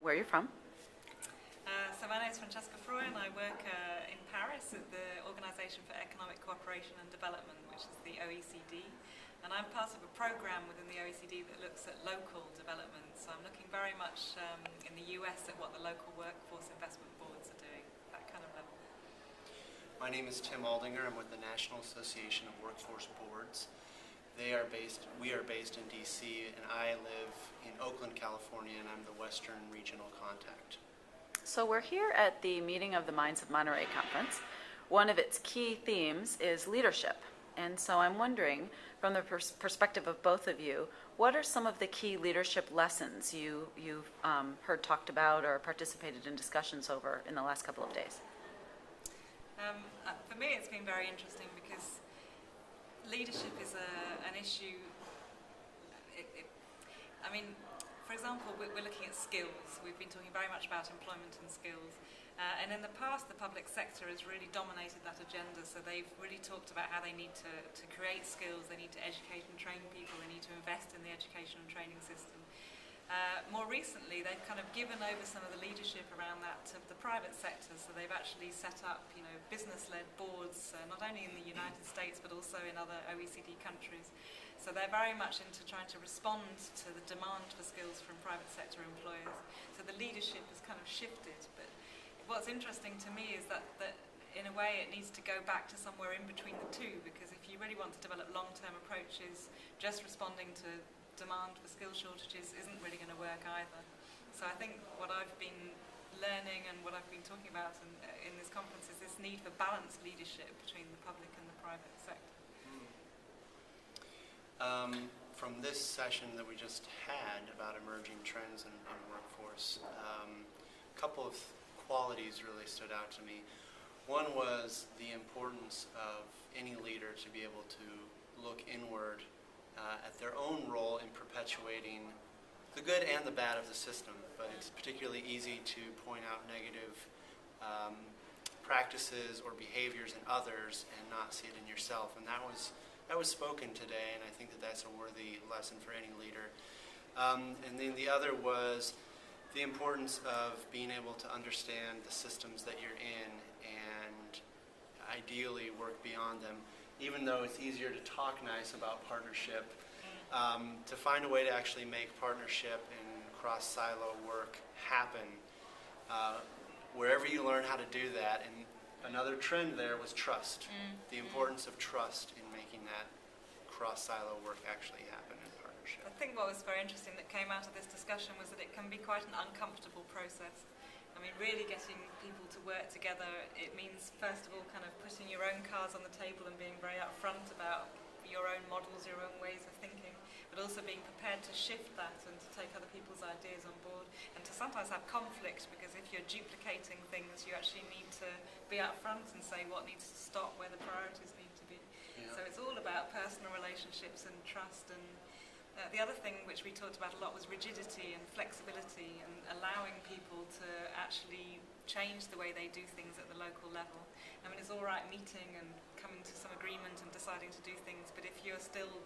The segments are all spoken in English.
Where are you from? So my name is Francesca Froy and I work in Paris at the Organisation for Economic Cooperation and Development, which is the OECD. And I'm part of a program within the OECD that looks at local development. So I'm looking very much in the US at what the local workforce investment boards are doing, that kind of level. My name is Tim Aldinger. I'm with the National Association of Workforce Boards. We are based in DC, and I live in Oakland, California, and I'm the Western Regional Contact. So we're here at the Meeting of the Minds of Monterey conference. One of its key themes is leadership. And so I'm wondering, from the perspective of both of you, what are some of the key leadership lessons you've heard talked about or participated in discussions over in the last couple of days? For me, it's been very interesting because leadership is an issue. For example, we're looking at skills. We've been talking very much about employment and skills. And in the past, the public sector has really dominated that agenda. So they've really talked about how they need to create skills, they need to educate and train people, they need to invest in the education and training system. More recently, they've kind of given over some of the leadership around that to the private sector. So they've actually set up, business-led boards, not only in the United States, but also in other OECD countries. So they're very much into trying to respond to the demand for skills from private sector employers. So the leadership has kind of shifted. But what's interesting to me is that in a way it needs to go back to somewhere in between the two, because if you really want to develop long-term approaches, just responding to demand for skill shortages isn't really going to work either. So I think what I've been learning and what I've been talking about in this conference is this need for balanced leadership between the public and the private sector. From this session that we just had about emerging trends in workforce, a couple of qualities really stood out to me. One was the importance of any leader to be able to look inward at their own role in perpetuating the good and the bad of the system, but it's particularly easy to point out negative practices or behaviors in others and not see it in yourself. And that was spoken today, and I think that that's a worthy lesson for any leader. And then the other was the importance of being able to understand the systems that you're in and ideally work beyond them. Even though it's easier to talk nice about partnership, to find a way to actually make partnership and cross-silo work happen. Wherever you learn how to do that, and another trend there was trust. The importance of trust in making that cross-silo work actually happen in partnership. I think what was very interesting that came out of this discussion was that it can be quite an uncomfortable process. I mean, really getting people to work together, it means, first of all, kind of putting your own cards on the table and being very upfront about your own models, your own ways of thinking, but also being prepared to shift that and to take other people's ideas on board, and to sometimes have conflict, because if you're duplicating things, you actually need to be upfront and say what needs to stop, where the priorities need to be. Yeah. So it's all about personal relationships and trust. And the other thing which we talked about a lot was rigidity and flexibility, and allowing people to actually change the way they do things at the local level. I mean, it's all right meeting and coming to some agreement and deciding to do things, but if you're still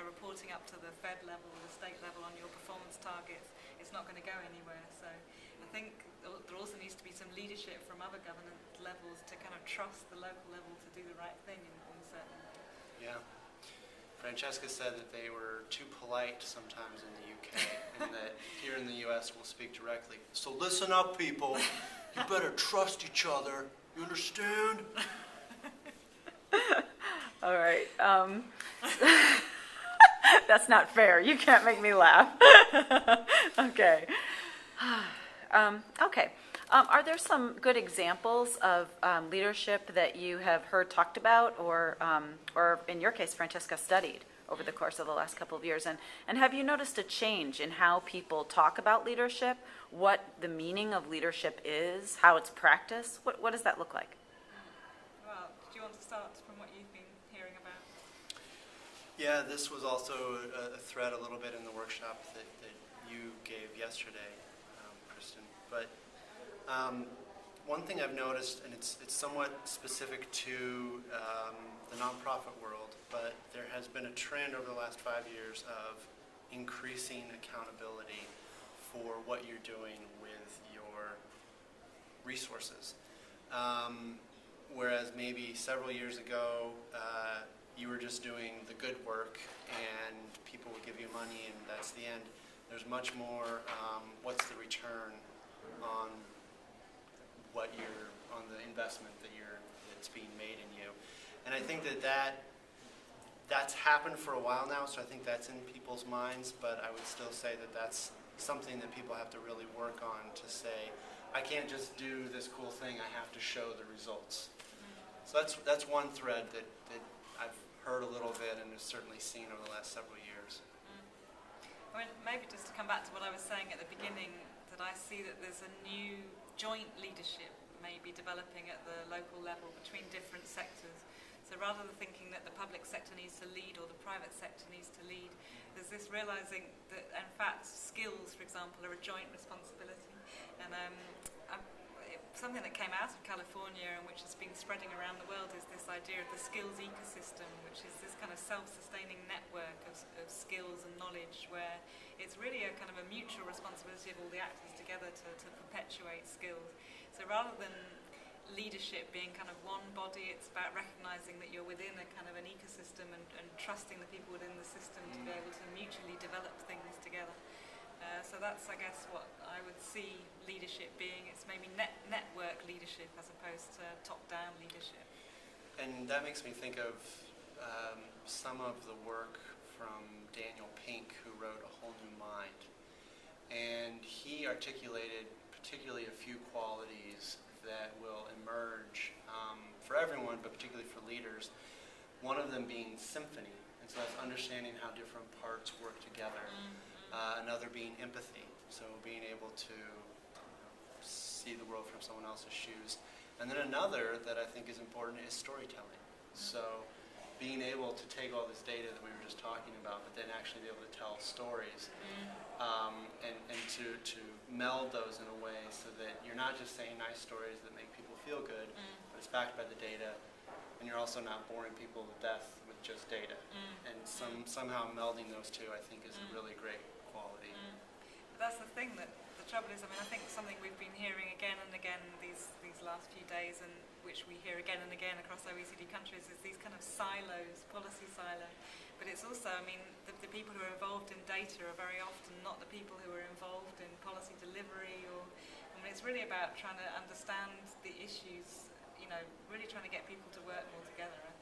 reporting up to the Fed level or the state level on your performance targets, it's not going to go anywhere. So I think there also needs to be some leadership from other government levels to kind of trust the local level to do the right thing in certain. Yeah. Francesca said that they were too polite sometimes in the UK, and that here in the US we'll speak directly. So listen up, people. You better trust each other. You understand? All right. That's not fair. You can't make me laugh. Okay. Okay. Are there some good examples of leadership that you have heard talked about, or in your case, Francesca, studied over the course of the last couple of years? And have you noticed a change in how people talk about leadership, what the meaning of leadership is, how it's practiced? What does that look like? Well, do you want to start from what you've been hearing about? Yeah, this was also a thread a little bit in the workshop that you gave yesterday, Kristen. But one thing I've noticed, and it's somewhat specific to the nonprofit world, but there has been a trend over the last 5 years of increasing accountability for what you're doing with resources. Whereas maybe several years ago, you were just doing the good work and people would give you money and that's the end. There's much more, what's the return on on the investment that's being made in you. And I think that's happened for a while now, so I think that's in people's minds, but I would still say that that's something that people have to really work on, to say, I can't just do this cool thing, I have to show the results. So that's one thread that I've heard a little bit and have certainly seen over the last several years. I mean, maybe just to come back to what I was saying at the beginning, that I see that there's a new joint leadership maybe developing at the local level between different sectors. So rather than thinking that the public sector needs to lead or the private sector needs to lead, there's this realizing that, in fact, skills, for example, are a joint responsibility. And something that came out of California and which has been spreading around the world is this idea of the skills ecosystem, which is this kind of self-sustaining network of skills and knowledge, where it's really a kind of a mutual responsibility of all the actors together to perpetuate skills. So rather than leadership being kind of one body, it's about recognizing that you're within a kind of an ecosystem and trusting the people within the system to be able to mutually develop things together. So that's, I guess, what I would see leadership being. It's maybe network leadership as opposed to top-down leadership. And that makes me think of some of the work from Daniel Pink, who wrote A Whole New Mind. And he articulated particularly a few qualities that will emerge for everyone, but particularly for leaders. One of them being symphony, and so that's understanding how different parts work together. Another being empathy, so being able to see the world from someone else's shoes. And then another that I think is important is storytelling. So being able to take all this data that we were just talking about, but then actually be able to tell stories, and to meld those in a way so that you're not just saying nice stories that make people feel good, but it's backed by the data, and you're also not boring people to death with just data. And somehow melding those two, I think, is a really great quality. But that's the thing, that the trouble is, I mean, I think something we've been hearing again and again these last few days, and which we hear again and again across OECD countries, is these kind of silos, policy silos. But it's also, I mean, the people who are involved in data are very often not the people who are involved in policy delivery, or, I mean, it's really about trying to understand the issues, really trying to get people to work more together, I